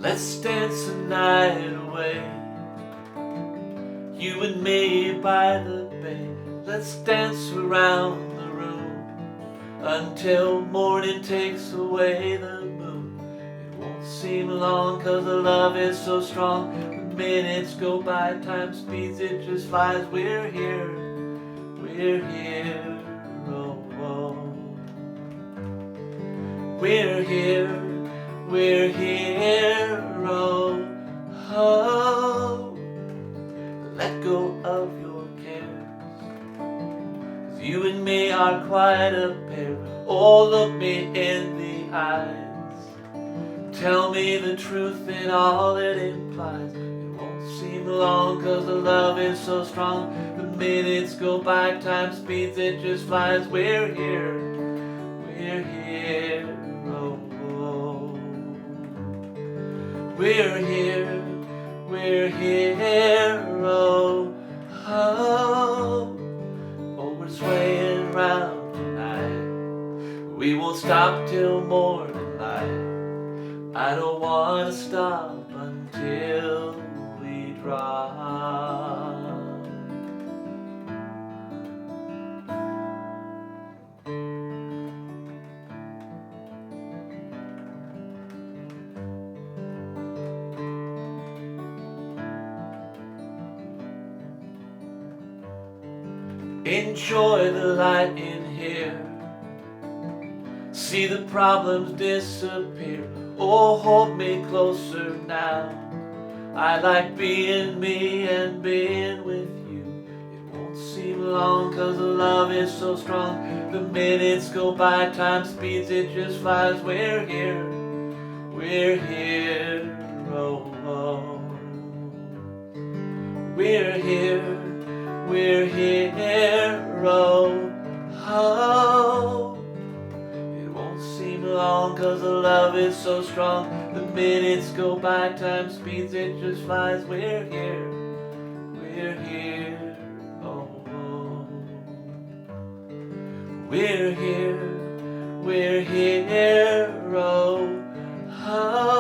Let's dance the night away, you and me by the bay. Let's dance around the room until morning takes away the moon. It won't seem long 'cause the love is so strong. The minutes go by, time speeds, it just flies. We're here, oh, oh. We're here, oh, oh. Let go of your cares, 'cause you and me are quite a pair. Oh, look me in the eyes, tell me the truth and all it implies. It won't seem long 'cause the love is so strong. The minutes go by, time speeds, it just flies. We're here, oh, oh. We're here, oh, oh. Oh, we're swaying round tonight. We won't stop till morning light. I don't wanna stop until we drop. Enjoy the light in here, see the problems disappear. Oh, hold me closer now. I like being me and being with you. It won't seem long 'cause the love is so strong. The minutes go by, time speeds, it just flies. We're here, oh, oh. We're here, oh, oh. It won't seem long 'cause the love is so strong. The minutes go by, time speeds, it just flies. We're here, oh, oh. We're here, oh, oh.